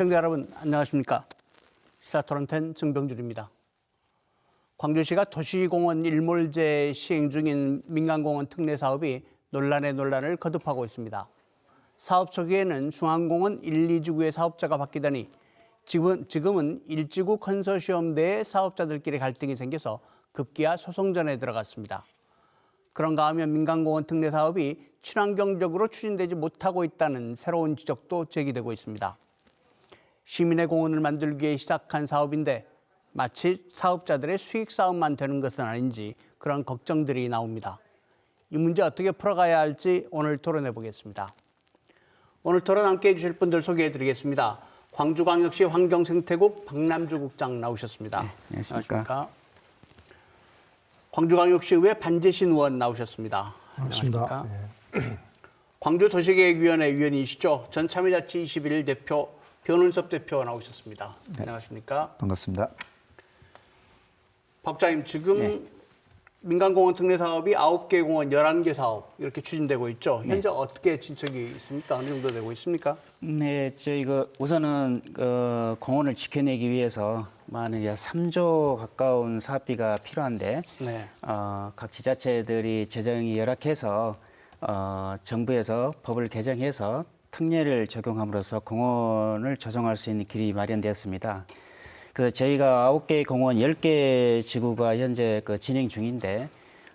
시청자 여러분 안녕하십니까. 시사토론텐 정병준입니다. 광주시가 도시공원 일몰제 시행 중인 민간공원 특례 사업이 논란에 논란을 거듭하고 있습니다. 사업 초기에는 중앙공원 1, 2지구의 사업자가 바뀌더니 지금은 1지구 컨소시엄 내 사업자들끼리 갈등이 생겨서 급기야 소송전에 들어갔습니다. 그런가 하면 민간공원 특례 사업이 친환경적으로 추진되지 못하고 있다는 새로운 지적도 제기되고 있습니다. 시민의 공원을 만들기 위해 시작한 사업인데 마치 사업자들의 수익 싸움만 되는 것은 아닌지 그런 걱정들이 나옵니다. 이 문제 어떻게 풀어가야 할지 오늘 토론해 보겠습니다. 오늘 토론 함께해 주실 분들 소개해 드리겠습니다. 광주광역시 환경생태국 박남주 국장 나오셨습니다. 네, 안녕하십니까. 광주광역시의회 반재신 의원 나오셨습니다. 반갑습니다. 네. 광주도시계획위원회 위원이시죠. 전참여자치 21 대표 변은섭 대표 나오셨습니다. 네. 안녕하십니까. 반갑습니다. 박 국장님, 지금 민간공원 특례 사업이 9개 공원 11개 사업 이렇게 추진되고 있죠. 현재 어떻게 진척이 있습니까? 어느 정도 되고 있습니까? 네, 저희가 우선은 공원을 지켜내기 위해서 많은 3조 가까운 사업비가 필요한데 네. 각 지자체들이 재정이 열악해서 정부에서 법을 개정해서 특례를 적용함으로써 공원을 조성할 수 있는 길이 마련되었습니다. 그래서 저희가 9개 공원 10개 지구가 현재 진행 중인데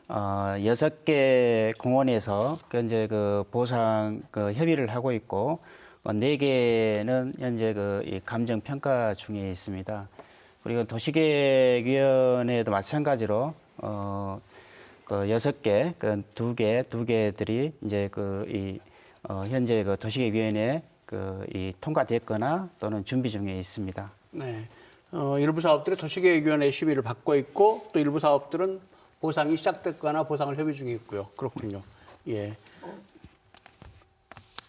6개 공원에서 현재 보상 협의를 하고 있고 4개는 현재 이 감정 평가 중에 있습니다. 그리고 도시계획위원회도 마찬가지로 6개, 2개들이 이제 현재 도시계획위원회 이 통과됐거나 또는 준비 중에 있습니다. 네. 일부 사업들은 도시계획위원회 시비를 받고 있고 또 일부 사업들은 보상이 시작됐거나 보상을 협의 중에 있고요. 그렇군요. 예.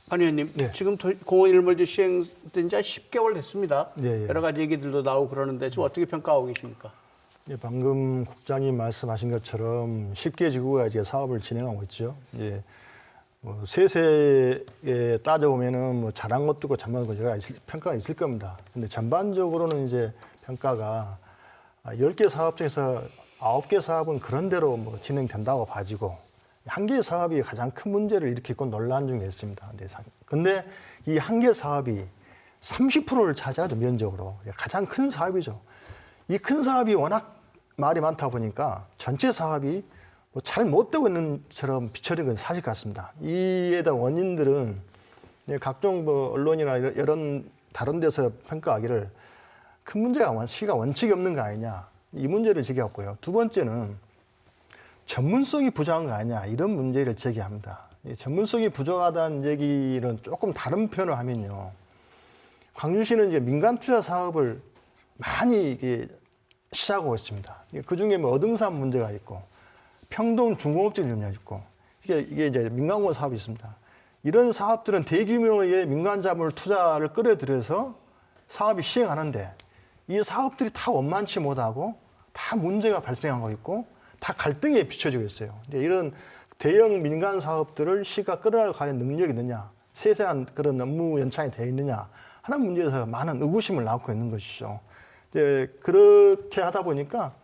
pan 의원님, 네. 지금 공원 일몰제 시행된 지 10개월 됐습니다. 네. 여러 가지 얘기들도 나오고 그러는데 지금 어떻게 평가하고 계십니까? 예, 방금 국장님 말씀하신 것처럼 10개 지구가 이제 사업을 진행하고 있죠. 예, 세세에 따져보면은 잘한 것도 있고 잘못한 것도 여러 가지 평가가 있을 겁니다. 근데 전반적으로는 이제 평가가 10개 사업 중에서 9개 사업은 그런대로 진행된다고 봐지고 1개 사업이 가장 큰 문제를 일으키고 논란 중에 있습니다. 근데 이 1개 사업이 30%를 차지하죠, 면적으로. 가장 큰 사업이죠. 이 큰 사업이 워낙 말이 많다 보니까 전체 사업이 잘 못 되고 있는 것처럼 비춰진 건 사실 같습니다. 이에 대한 원인들은 각종 언론이나 이런 다른 데서 평가하기를 큰 문제가 시가 원칙이 없는 거 아니냐, 이 문제를 제기했고요. 두 번째는 전문성이 부족한 거 아니냐, 이런 문제를 제기합니다. 전문성이 부족하다는 얘기는 조금 다른 표현을 하면요, 광주시는 이제 민간 투자 사업을 많이 시작하고 있습니다. 그 중에 어등산 문제가 있고 평동 중공업지 문제가 있고 이게 이제 민간공원 사업이 있습니다. 이런 사업들은 대규모의 민간 자본을 투자를 끌어들여서 사업이 시행하는데 이 사업들이 다 원만치 못하고 다 문제가 발생하고 있고 다 갈등에 비춰지고 있어요. 이런 대형 민간 사업들을 시가 끌어갈 능력이 있느냐, 세세한 그런 업무 연창이 되어 있느냐 하는 문제에서 많은 의구심을 낳고 있는 것이죠. 그렇게 하다 보니까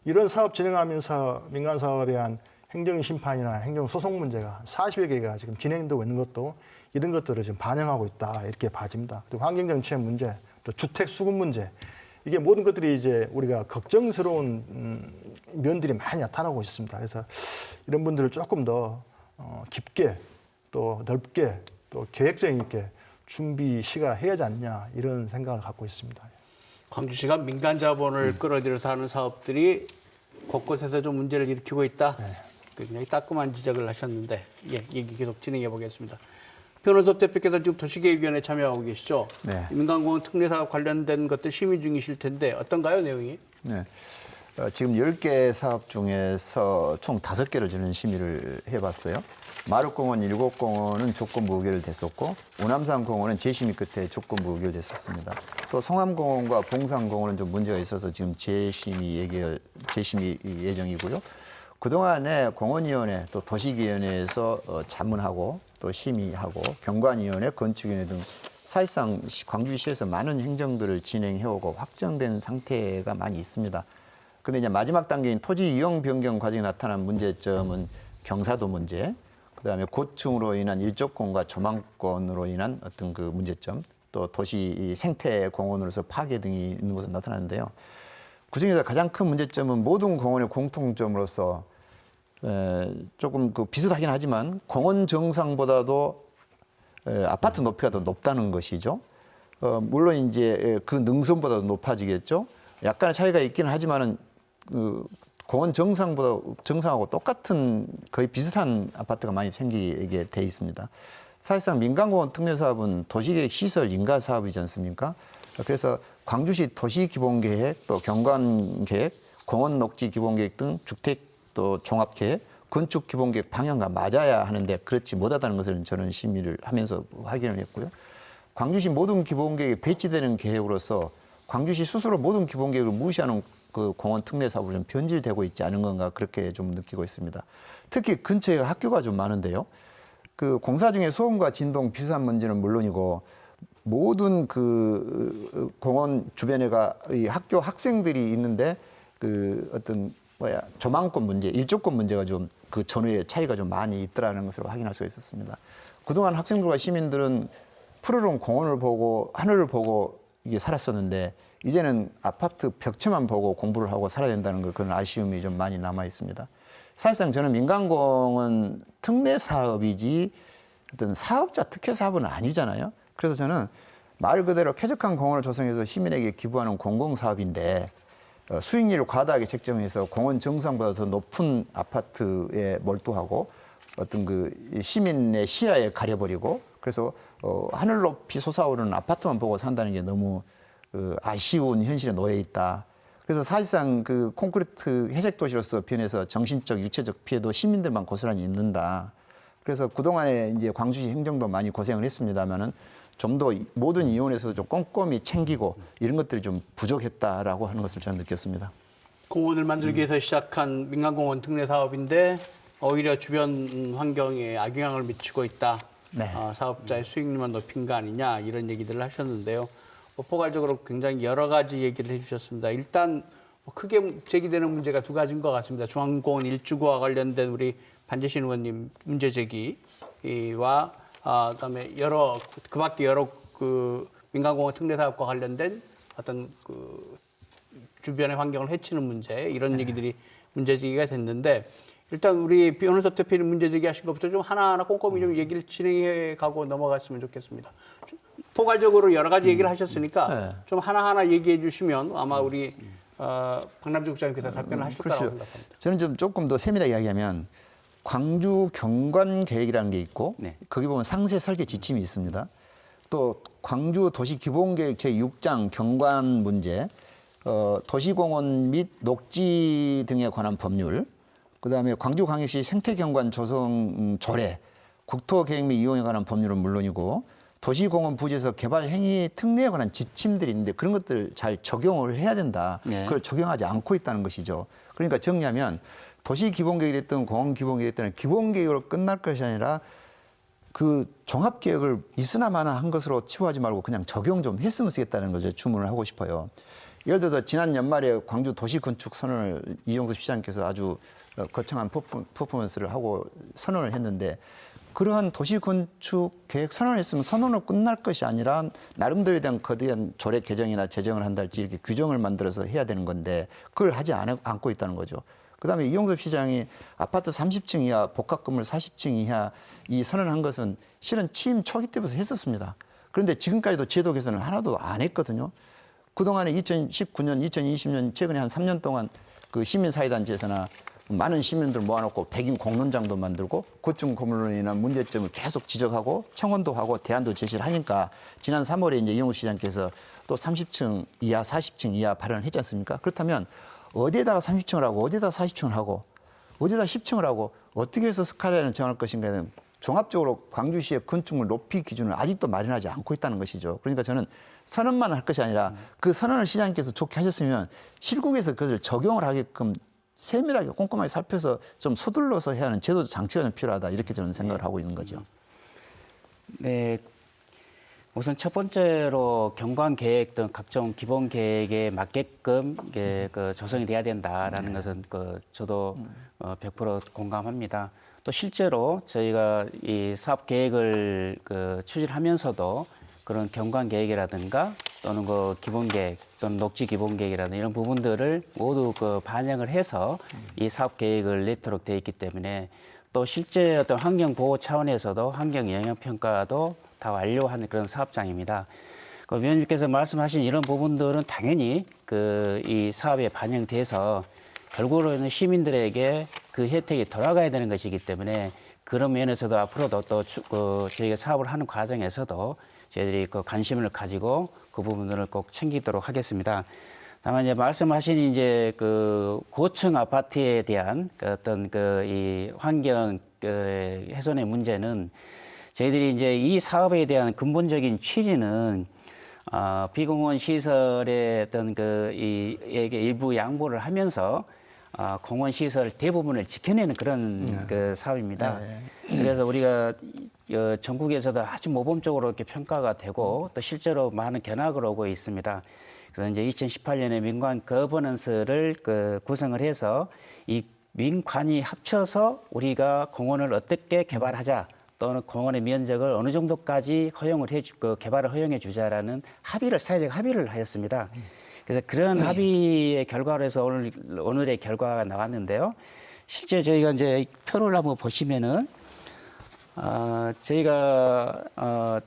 이런 사업 진행하면서 민간 사업에 대한 행정심판이나 행정소송 문제가 40여 개가 지금 진행되고 있는 것도 이런 것들을 지금 반영하고 있다, 이렇게 봐집니다. 그리고 환경정책 문제, 또 주택 수급 문제, 이게 모든 것들이 이제 우리가 걱정스러운 면들이 많이 나타나고 있습니다. 그래서 이런 분들을 조금 더 깊게 또 넓게 또 계획성 있게 준비 시가 해야 하지 않냐, 이런 생각을 갖고 있습니다. 광주시가 민간 자본을 끌어들여서 하는 사업들이 곳곳에서 좀 문제를 일으키고 있다. 네. 굉장히 따끔한 지적을 하셨는데, 얘기 계속 진행해 보겠습니다. 변은섭 대표께서 지금 도시계획위원회에 참여하고 계시죠? 네. 민간공원 특례 사업 관련된 것들 심의 중이실 텐데 어떤가요, 내용이? 네. 지금 10개 사업 중에서 총 5개를 저는 심의를 해봤어요. 마륵공원 7공원은 조건부 의결을 됐었고, 오남산공원은 재심의 끝에 조건부 의결됐었습니다. 또 성암공원과 봉산공원은 좀 문제가 있어서 지금 재심의 예정이고요. 그동안에 공원위원회 또 도시위원회에서 자문하고 또 심의하고 경관위원회, 건축위원회 등 사실상 광주시에서 많은 행정들을 진행해오고 확정된 상태가 많이 있습니다. 근데 이제 마지막 단계인 토지 이용 변경 과정에 나타난 문제점은 경사도 문제, 그다음에 고층으로 인한 일조권과 조망권으로 인한 어떤 그 문제점, 또 도시 생태 공원으로서 파괴 등이 있는 것으로 나타나는데요. 그중에서 가장 큰 문제점은 모든 공원의 공통점으로서 조금 그 비슷하긴 하지만 공원 정상보다도 아파트 높이가 더 높다는 것이죠. 물론 이제 그 능선보다도 높아지겠죠. 약간의 차이가 있기는 하지만은 그 공원 정상하고 똑같은 거의 비슷한 아파트가 많이 생기게 돼 있습니다. 사실상 민간공원 특례사업은 도시계획 시설 인가 사업이지 않습니까? 그래서 광주시 도시기본계획, 또 경관계획, 공원 녹지 기본계획 등 주택 또 종합계획, 건축 기본계획 방향과 맞아야 하는데 그렇지 못하다는 것을 저는 심의를 하면서 확인을 했고요. 광주시 모든 기본계획에 배치되는 계획으로서 광주시 스스로 모든 기본계획을 무시하는 그 공원 특례 사업으로 좀 변질되고 있지 않은 건가 그렇게 좀 느끼고 있습니다. 특히 근처에 학교가 좀 많은데요. 그 공사 중에 소음과 진동, 비수산 문제는 물론이고 모든 그 공원 주변에가 이 학교 학생들이 있는데 그 어떤 조망권 문제, 일조권 문제가 좀 그 전후에 차이가 좀 많이 있더라는 것을 확인할 수가 있었습니다. 그동안 학생들과 시민들은 푸르른 공원을 보고 하늘을 보고 이게 살았었는데 이제는 아파트 벽체만 보고 공부를 하고 살아야 된다는 걸 그런 아쉬움이 좀 많이 남아 있습니다. 사실상 저는 민간공원 특례 사업이지 어떤 사업자 특혜 사업은 아니잖아요. 그래서 저는 말 그대로 쾌적한 공원을 조성해서 시민에게 기부하는 공공사업인데 수익률을 과다하게 책정해서 공원 정상보다 더 높은 아파트에 몰두하고 어떤 그 시민의 시야에 가려버리고 그래서 하늘 높이 솟아오르는 아파트만 보고 산다는 게 너무 아쉬운 현실에 놓여 있다. 그래서 사실상 그 콘크리트 회색 도시로서 변해서 정신적, 육체적 피해도 시민들만 고스란히 입는다. 그래서 그동안에 이제 광주시 행정도 많이 고생을 했습니다만은 좀 더 모든 이원에서도 좀 꼼꼼히 챙기고 이런 것들이 좀 부족했다라고 하는 것을 저는 느꼈습니다. 공원을 만들기 위해서 시작한 민간공원 특례 사업인데 오히려 주변 환경에 악영향을 미치고 있다. 네. 사업자의 수익률만 높인 거 아니냐 이런 얘기들을 하셨는데요. 포괄적으로 굉장히 여러 가지 얘기를 해주셨습니다. 일단 크게 제기되는 문제가 두 가지인 것 같습니다. 중앙공원 일주구와 관련된 우리 반재신 의원님 문제 제기와 그다음에 그밖에 여러 그 민간공원 특례 사업과 관련된 어떤 그 주변의 환경을 해치는 문제 이런 얘기들이 문제 제기가 됐는데 일단 우리 변호사 대표님 문제 제기하신 것부터 좀 하나하나 꼼꼼히 좀 얘기를 진행해 가고 넘어갔으면 좋겠습니다. 포괄적으로 여러 가지 얘기를 하셨으니까 좀 하나하나 얘기해 주시면 아마 우리 박남주 국장님께서 답변을 하실 거라고 생각합니다. 저는 조금 더 세밀하게 이야기하면 광주 경관 계획이라는 게 있고 네. 거기 보면 상세 설계 지침이 있습니다. 또 광주 도시 기본계획 제6장 경관 문제, 도시공원 및 녹지 등에 관한 법률, 그다음에 광주광역시 생태경관 조성 조례, 국토계획 및 이용에 관한 법률은 물론이고 도시공원 부지에서 개발 행위 특례에 관한 지침들이 있는데 그런 것들 잘 적용을 해야 된다. 네. 그걸 적용하지 않고 있다는 것이죠. 그러니까 정리하면 도시 기본계획이 됐든 공원 기본계획이 됐든 기본계획으로 끝날 것이 아니라 그 종합계획을 있으나마나 한 것으로 치부하지 말고 그냥 적용 좀 했으면 쓰겠다는 거죠. 주문을 하고 싶어요. 예를 들어서 지난 연말에 광주 도시건축 선언을 이용섭 시장께서 아주 거창한 퍼포먼스를 하고 선언을 했는데 그러한 도시건축 계획 선언을 했으면 선언으로 끝날 것이 아니라 나름대로에 대한 거대한 조례 개정이나 제정을 한달지 이렇게 규정을 만들어서 해야 되는 건데 그걸 하지 않고 있다는 거죠. 그다음에 이용섭 시장이 아파트 30층 이하, 복합 건물 40층 이하 이 선언한 것은 실은 취임 초기 때부터 했었습니다. 그런데 지금까지도 제도 개선을 하나도 안 했거든요. 그동안에 2019년, 2020년 최근에 한 3년 동안 그 시민사회단체에서나 많은 시민들 모아놓고 백인 공론장도 만들고 고층 건물로 인한 문제점을 계속 지적하고 청원도 하고 대안도 제시를 하니까 지난 3월에 이제 이용섭 시장께서 또 30층 이하, 40층 이하 발언을 했지 않습니까? 그렇다면 어디에다가 30층을 하고 어디에다가 40층을 하고 어디에다 10층을 하고 어떻게 해서 스카라를 정할 것인가는 종합적으로 광주시의 건축물 높이 기준을 아직도 마련하지 않고 있다는 것이죠. 그러니까 저는 선언만 할 것이 아니라 그 선언을 시장님께서 좋게 하셨으면 실국에서 그것을 적용을 하게끔 세밀하게 꼼꼼하게 살펴서 좀 서둘러서 해야 하는 제도적 장치가 좀 필요하다 이렇게 저는 생각을 하고 있는 거죠. 네, 우선 첫 번째로 경관 계획 등 각종 기본 계획에 맞게끔 이게 그 조성이 돼야 된다라는 것은 그 저도 100% 공감합니다. 또 실제로 저희가 이 사업 계획을 그 추진하면서도 그런 경관 계획이라든가 또는 그 기본 계획 또는 녹지 기본 계획이라든가 이런 부분들을 모두 그 반영을 해서 이 사업 계획을 내도록 되어 있기 때문에 또 실제 어떤 환경 보호 차원에서도 환경 영향 평가도 다 완료한 그런 사업장입니다. 그 위원님께서 말씀하신 이런 부분들은 당연히 그 이 사업에 반영돼서 결국으로는 시민들에게 그 혜택이 돌아가야 되는 것이기 때문에 그런 면에서도 앞으로도 또 저희가 사업을 하는 과정에서도 저희들이 그 관심을 가지고 그 부분들을 꼭 챙기도록 하겠습니다. 다만 이제 말씀하신 이제 그 고층 아파트에 대한 그 어떤 그 이 환경 그 훼손의 문제는 저희들이 이제 이 사업에 대한 근본적인 취지는 비공원 시설의 어떤 이게 일부 양보를 하면서 공원 시설 대부분을 지켜내는 그런 그 사업입니다. 그래서 우리가 전국에서도 아주 모범적으로 이렇게 평가가 되고 또 실제로 많은 견학을 오고 있습니다. 그래서 이제 2018년에 민관 거버넌스를 그 구성을 해서 이 민관이 합쳐서 우리가 공원을 어떻게 개발하자 또는 공원의 면적을 어느 정도까지 개발을 허용해 주자라는 사회적 합의를 하였습니다. 그래서 그런 합의의 결과로 해서 오늘의 결과가 나왔는데요. 실제 저희가 이제 표를 한번 보시면은 저희가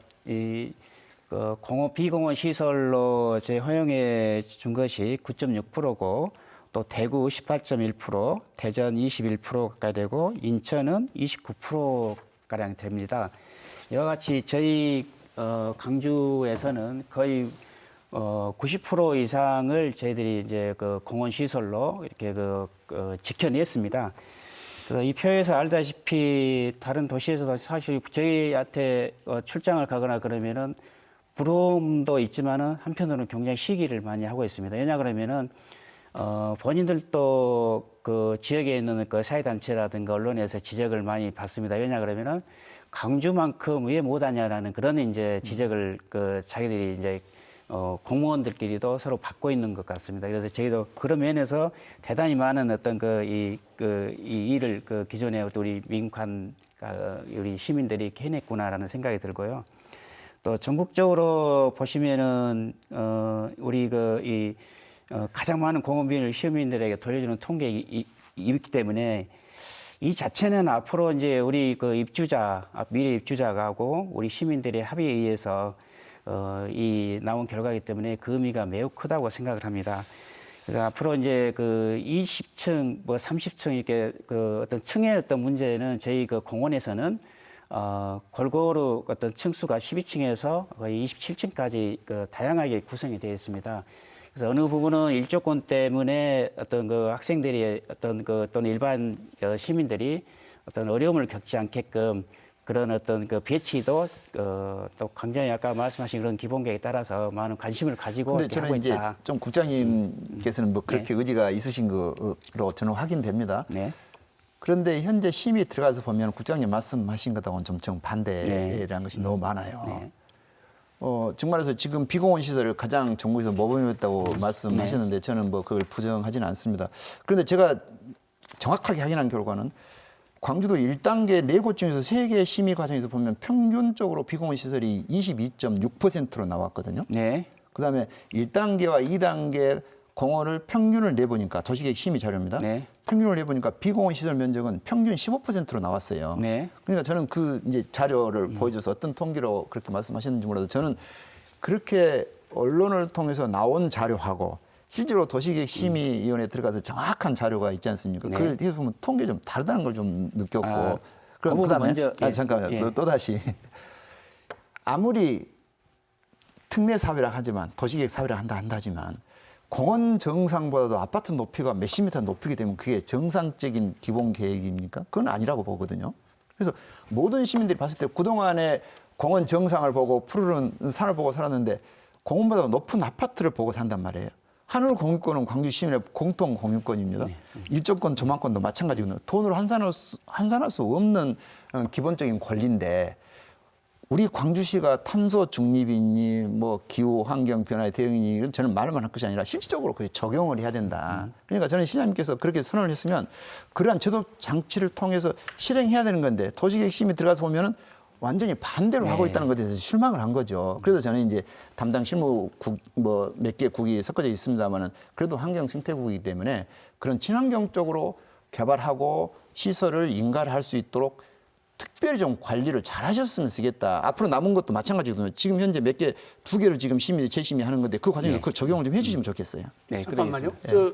비공원 시설로 허용해 준 것이 9.6%고 또 대구 18.1%, 대전 21% 가까이 되고 인천은 29% 가량 됩니다. 이와 같이 저희 강주에서는 거의 90% 이상을 저희들이 이제 그 공원 시설로 이렇게 지켜냈습니다. 그래서 이 표에서 알다시피 다른 도시에서도 사실 저희한테 출장을 가거나 그러면은 부러움도 있지만은 한편으로는 굉장히 시기를 많이 하고 있습니다. 왜냐 그러면은 본인들도 그 지역에 있는 그 사회단체라든가 언론에서 지적을 많이 받습니다. 왜냐 그러면은 강주만큼 왜 못하냐라는 그런 이제 지적을 자기들이 이제 공무원들끼리도 서로 받고 있는 것 같습니다. 그래서 저희도 그런 면에서 대단히 많은 어떤 이 일을 기존에 우리 민관 우리 시민들이 해냈구나라는 생각이 들고요. 또 전국적으로 보시면은 우리 가장 많은 공원비를 시민들에게 돌려주는 통계이기 때문에 이 자체는 앞으로 이제 우리 미래 입주자하고 우리 시민들의 합의에 의해서 이 나온 결과이기 때문에 그 의미가 매우 크다고 생각을 합니다. 그래서 앞으로 이제 20층, 30층 이렇게 어떤 층의 어떤 문제는 저희 공원에서는 골고루 어떤 층수가 12층에서 거의 27층까지 다양하게 구성이 되어 있습니다. 그래서 어느 부분은 일조권 때문에 어떤 학생들이 또는 일반 시민들이 어떤 어려움을 겪지 않게끔 그런 어떤 배치도 또 굉장히 아까 말씀하신 그런 기본 계획에 따라서 많은 관심을 가지고 근데 저는 하고 이제 있다. 좀 국장님께서는 뭐 그렇게 네. 의지가 있으신 거로 저는 확인됩니다. 네. 그런데 현재 심의 들어가서 보면 국장님 말씀하신 것하고는 좀 정반대라는 네. 것이 너무 많아요. 네. 정말해서 지금 비공원 시설을 가장 전국에서 모범이었다고 말씀하시는데 저는 뭐 그걸 부정하지는 않습니다. 그런데 제가 정확하게 확인한 결과는 광주도 1단계 4곳 중에서 3개 심의 과정에서 보면 평균적으로 비공원 시설이 22.6%로 나왔거든요. 네. 그다음에 1단계와 2단계 공원을 평균을 내보니까 도시계획 심의 자료입니다. 네. 평균을 내보니까 비공원 시설 면적은 평균 15%로 나왔어요. 네. 그러니까 저는 이제 자료를 보여줘서 어떤 통계로 그렇게 말씀하셨는지 몰라도 저는 그렇게 언론을 통해서 나온 자료하고 실제로 도시계획 심의위원회에 들어가서 정확한 자료가 있지 않습니까? 네. 그걸 해서 보면 통계 좀 다르다는 걸 좀 느꼈고. 그 부분 그다음에 먼저, 예. 잠깐만요. 예. 또 다시 아무리 특례 사업이라 하지만 도시계획 사업이라 한다지만 공원 정상보다도 아파트 높이가 몇십 미터 높이게 되면 그게 정상적인 기본 계획입니까? 그건 아니라고 보거든요. 그래서 모든 시민들이 봤을 때 그동안에 공원 정상을 보고 푸르른 산을 보고 살았는데 공원보다 높은 아파트를 보고 산단 말이에요. 하늘 공유권은 광주 시민의 공통 공유권입니다. 일조권, 조망권도 마찬가지거든요. 돈으로 환산할 수 없는 기본적인 권리인데 우리 광주시가 탄소 중립이니 뭐 기후 환경 변화에 대응이니 이런 저는 말만 할 것이 아니라 실질적으로 그 적용을 해야 된다. 그러니까 저는 시장님께서 그렇게 선언을 했으면 그러한 제도 장치를 통해서 실행해야 되는 건데 도시계획 심의 들어가서 보면은 완전히 반대로 하고 있다는 것에 대해서 실망을 한 거죠. 그래서 저는 이제 담당 실무국 뭐 몇 개 국이 섞어져 있습니다만은 그래도 환경 생태국이기 때문에 그런 친환경 쪽으로 개발하고 시설을 인가할 수 있도록 특별히 좀 관리를 잘 하셨으면 쓰겠다. 앞으로 남은 것도 마찬가지거든요. 지금 현재 몇 개, 2개를 지금 재심의 하는 건데 그 과정에서 그걸 적용을 좀 해주시면 좋겠어요. 네, 잠깐만요. 그러겠습니다. 저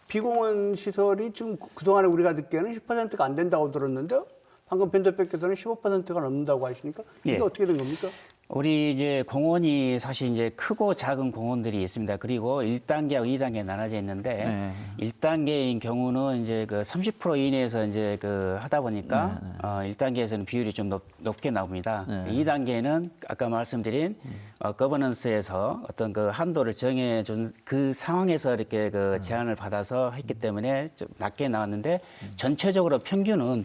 비공원 시설이 지금 그동안에 우리가 듣기에는 10%가 안 된다고 들었는데 방금 변 대표께서는 15%가 넘는다고 하시니까 이게 예. 어떻게 된 겁니까? 우리 이제 공원이 사실 이제 크고 작은 공원들이 있습니다. 그리고 1단계하고 2단계 나눠져 있는데 1단계인 경우는 이제 그 30% 이내에서 이제 그 하다 보니까 1단계에서는 비율이 좀 높게 나옵니다. 2단계는 아까 말씀드린 거버넌스에서 어떤 그 한도를 정해준 그 상황에서 이렇게 그 제한을 받아서 했기 때문에 좀 낮게 나왔는데 전체적으로 평균은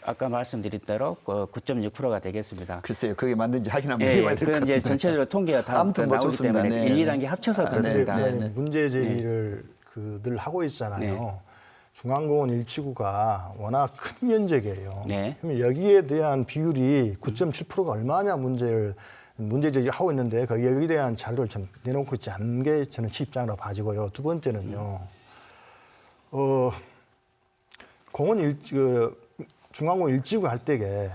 아까 말씀드린 대로 9.6%가 되겠습니다. 글쎄요, 그게 맞는지 확인 한번 예, 해봐야 될 것 그건 이제 같은데. 전체적으로 통계가 다 아무튼 뭐 나오기 좋습니다. 때문에 네, 1, 네. 2단계 합쳐서 아, 그렇습니다. 네, 네. 문제 제기를 늘 하고 있잖아요. 네. 중앙공원 1지구가 워낙 큰 면적이에요. 네. 그러면 여기에 대한 비율이 9.7%가 얼마냐 문제 제기하고 있는데 여기에 대한 자료를 좀 내놓고 있지 않은 게 저는 시입장이라고 봐지고요. 두 번째는요. 중앙공원 1지구 할 때에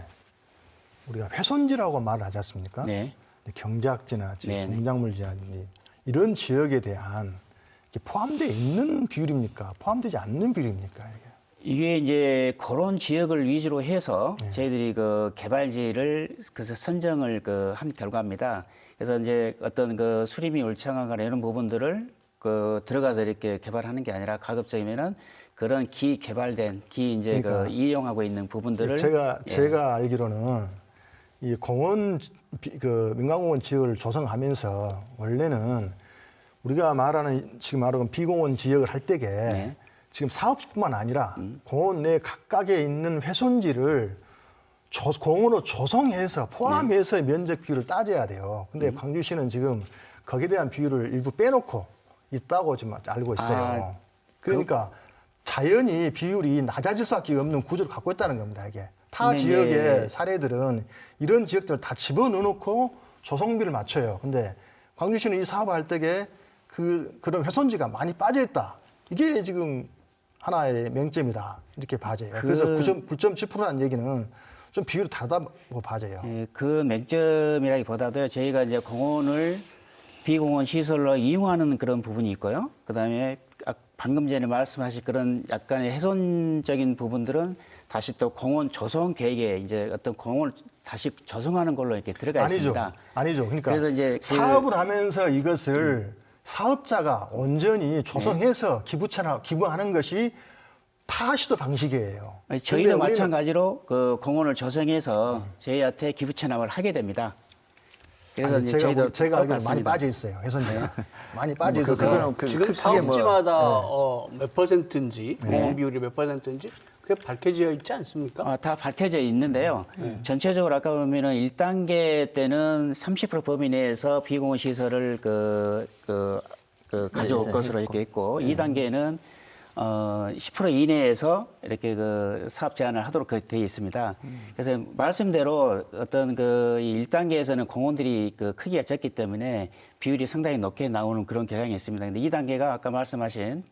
우리가 훼손지라고 말을 하지 않습니까? 네. 경작지나 네, 네. 공작물지라든지 이런 지역에 대한 포함되어 있는 비율입니까? 포함되지 않는 비율입니까? 이게 이제 그런 지역을 위주로 해서 저희들이 그 개발지를 그래서 선정을 한 결과입니다. 그래서 이제 어떤 그 수림이 울창하거나 이런 부분들을 들어가서 이렇게 개발하는 게 아니라 가급적이면은 그런 개발된 이제 그러니까 이용하고 있는 부분들을 제가 알기로는 이 공원 민간공원 지역을 조성하면서 원래는 우리가 지금 말하는 비공원 지역을 할 때에 네. 지금 사업뿐만 아니라 공원 내 각각에 있는 훼손지를 공원으로 조성해서 포함해서 면적 비율을 따져야 돼요. 근데 광주시는 지금 거기에 대한 비율을 일부 빼놓고 있다고 지금 알고 있어요. 그러니까 자연히 비율이 낮아질 수밖에 없는 구조를 갖고 있다는 겁니다. 이게 타 네, 지역의 네. 사례들은 이런 지역들을 다 집어넣어놓고 조성비를 맞춰요. 근데 광주시는 이 사업을 할 때에 그런 훼손지가 많이 빠져 있다. 이게 지금 하나의 맹점이다. 이렇게 봐져요. 그래서 9.7%라는 얘기는 좀 비율이 다르다고 봐져요. 예, 그 맹점이라기보다도 저희가 이제 공원을 비공원 시설로 이용하는 그런 부분이 있고요. 그다음에 방금 전에 말씀하신 그런 약간의 훼손적인 부분들은 다시 또 공원 조성 계획에 이제 어떤 공원을 다시 조성하는 걸로 이렇게 들어가 있습니다. 아니죠. 그러니까 그래서 이제 사업을 하면서 이것을 사업자가 온전히 조성해서 기부하는 것이 타시도 방식이에요. 저희도 근데 마찬가지로 그 공원을 조성해서 저희한테 기부 체납을 하게 됩니다. 그래서 이제 저희도 제가 알기로 많이 똑같습니다. 빠져 있어요. 훼손지가 많이 빠져 있어서 그거는 지금 크게 사업지마다 몇 퍼센트인지 공원 비율이 몇 퍼센트인지 그게 밝혀져 있지 않습니까? 다 밝혀져 있는데요. 전체적으로 아까 보면은 1단계 때는 30% 범위 내에서 비공원 시설을 가져올 것으로 이렇게 있고 2단계는 10% 이내에서 이렇게 사업 제한을 하도록 되어 있습니다. 그래서 말씀대로 어떤 이 1단계에서는 공원들이 크기가 적기 때문에 비율이 상당히 높게 나오는 그런 경향이 있습니다. 근데 2단계가 아까 말씀하신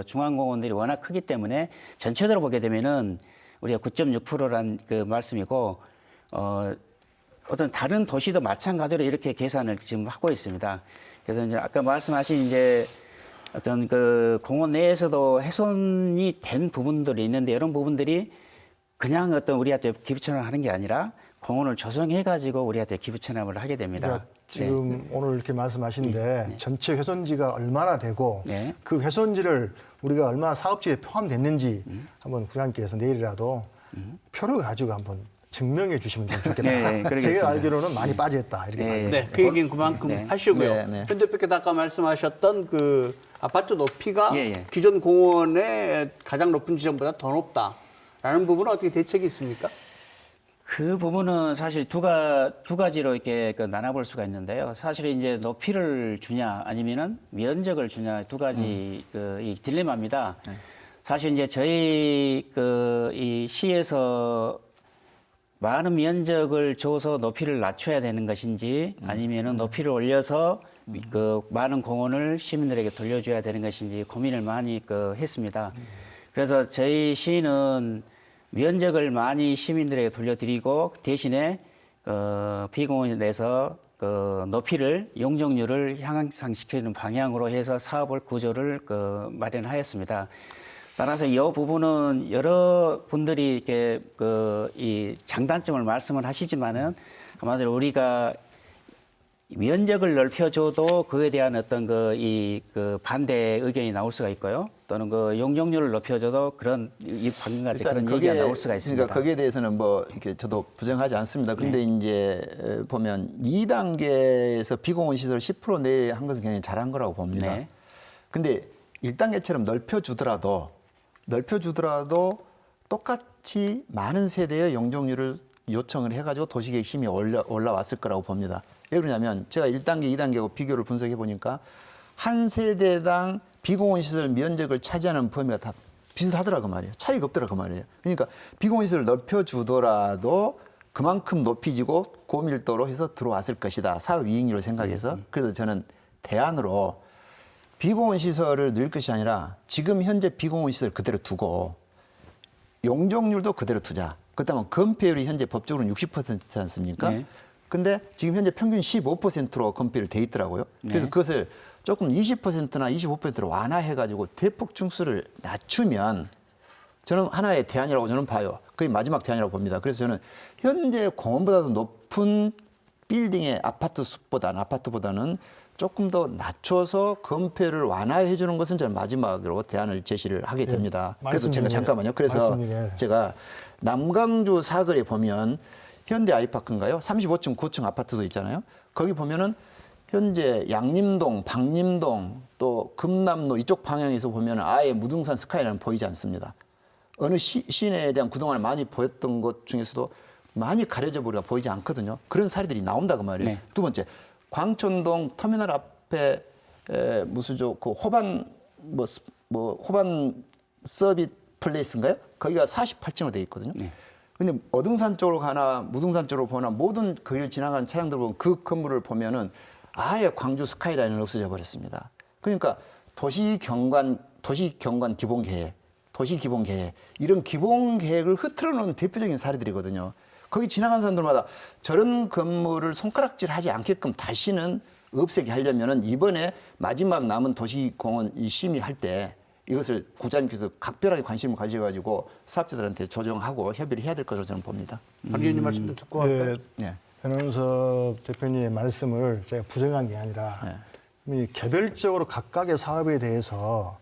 중앙공원들이 워낙 크기 때문에 전체적으로 보게 되면은 우리가 9.6%란 말씀이고, 어떤 다른 도시도 마찬가지로 이렇게 계산을 지금 하고 있습니다. 그래서 이제 아까 말씀하신 이제 어떤 공원 내에서도 훼손이 된 부분들이 있는데 이런 부분들이 그냥 어떤 우리한테 기부 체납하는 게 아니라 공원을 조성해가지고 우리한테 기부 체납을 하게 됩니다. 그러니까 지금 오늘 이렇게 말씀하시는데 전체 훼손지가 얼마나 되고 네. 그 훼손지를 우리가 얼마나 사업지에 포함됐는지 한번 부장님께서 내일이라도 표를 가지고 한번 증명해 주시면 좀 좋겠다. 네, 그러겠습니다. 제가 알기로는 많이 빠져있다 이렇게 봐요. 네, 그 얘기는 그만큼 하시고요. 네, 네. 현 대표께서 아까 말씀하셨던 아파트 높이가 예. 기존 공원의 가장 높은 지점보다 더 높다라는 부분은 어떻게 대책이 있습니까? 그 부분은 사실 두 가지로 이렇게 나눠볼 수가 있는데요. 사실 이제 높이를 주냐 아니면은 면적을 주냐 두 가지 이 딜레마입니다. 사실 이제 저희 이 시에서 많은 면적을 줘서 높이를 낮춰야 되는 것인지 아니면은 높이를 올려서 많은 공원을 시민들에게 돌려줘야 되는 것인지 고민을 많이 했습니다. 그래서 저희 시는 면적을 많이 시민들에게 돌려드리고 대신에 비공원에 내서 높이를 용적률을 향상시키는 방향으로 해서 사업을 구조를 마련하였습니다. 따라서 이 부분은 여러 분들이 이렇게 이 장단점을 말씀을 하시지만은 아마도 우리가 면적을 넓혀줘도 그에 대한 어떤 반대 의견이 나올 수가 있고요. 또는 용적률을 높여줘도 그런 이 방금 같은 그런 얘기가 나올 수가 있습니다. 그러니까 거기에 대해서는 뭐 이렇게 저도 부정하지 않습니다. 그런데 이제 보면 2단계에서 비공원 시설 10% 내에 한 것은 굉장히 잘한 거라고 봅니다. 네. 근데 1단계처럼 넓혀주더라도 똑같이 많은 세대의 용적률을 요청을 해가지고 도시계획심이 올라왔을 거라고 봅니다. 왜 그러냐면 제가 1단계, 2단계하고 비교를 분석해 보니까 한 세대당 비공원 시설 면적을 차지하는 범위가 다 비슷하더라고 말이에요. 차이가 없더라고 말이에요. 그러니까 비공원 시설을 넓혀주더라도 그만큼 높이지고 고밀도로 해서 들어왔을 것이다. 사업 이익률을 생각해서. 그래서 저는 대안으로 비공원 시설을 늘 것이 아니라 지금 현재 비공원 시설 그대로 두고 용적률도 그대로 두자. 그렇다면 건폐율이 현재 법적으로는 60%지 않습니까? 네. 근데 지금 현재 평균 15%로 건폐율이 돼 있더라고요. 그래서 네. 그것을 조금 20%나 25%로 완화해가지고 대폭 중수를 낮추면 저는 하나의 대안이라고 저는 봐요. 그게 마지막 대안이라고 봅니다. 그래서 저는 현재 공원보다도 높은 빌딩의 아파트보다는 조금 더 낮춰서 건폐를 완화해 주는 것은 저는 마지막으로 대안을 제시를 하게 됩니다. 그래서 제가 잠깐만요. 그래서 제가 남강주 사거리에 보면 현대 아이파크인가요? 35층, 9층 아파트도 있잖아요. 거기 보면은 현재 양림동, 박림동, 또 금남로 이쪽 방향에서 보면은 아예 무등산 스카이라인 보이지 않습니다. 어느 시내에 대한 그동안 많이 보였던 것 중에서도 많이 가려져 버려 보이지 않거든요. 그런 사례들이 나온다고 말이에요. 네. 두 번째, 광천동 터미널 앞에 그 호반 호반 서비스 플레이스인가요? 거기가 48층으로 돼 있거든요. 네. 근데 어등산 쪽으로 가나 무등산 쪽으로 보나 모든 거기를 지나가는 차량들 보면 그 건물을 보면은 아예 광주 스카이라인은 없어져 버렸습니다. 그러니까 도시 경관 기본 계획, 도시 기본 계획 이런 기본 계획을 흐트러 놓은 대표적인 사례들이거든요. 거기 지나가는 사람들마다 저런 건물을 손가락질하지 않게끔 다시는 없애게 하려면은 이번에 마지막 남은 도시공원 이 심의할 때 이것을 국장님께서 각별하게 관심을 가져가지고 사업자들한테 조정하고 협의를 해야 될 것으로 저는 봅니다. 박 의원님 말씀도 듣고 할까요? 네. 변원석 대표님의 말씀을 제가 부정한 게 아니라 이 개별적으로 각각의 사업에 대해서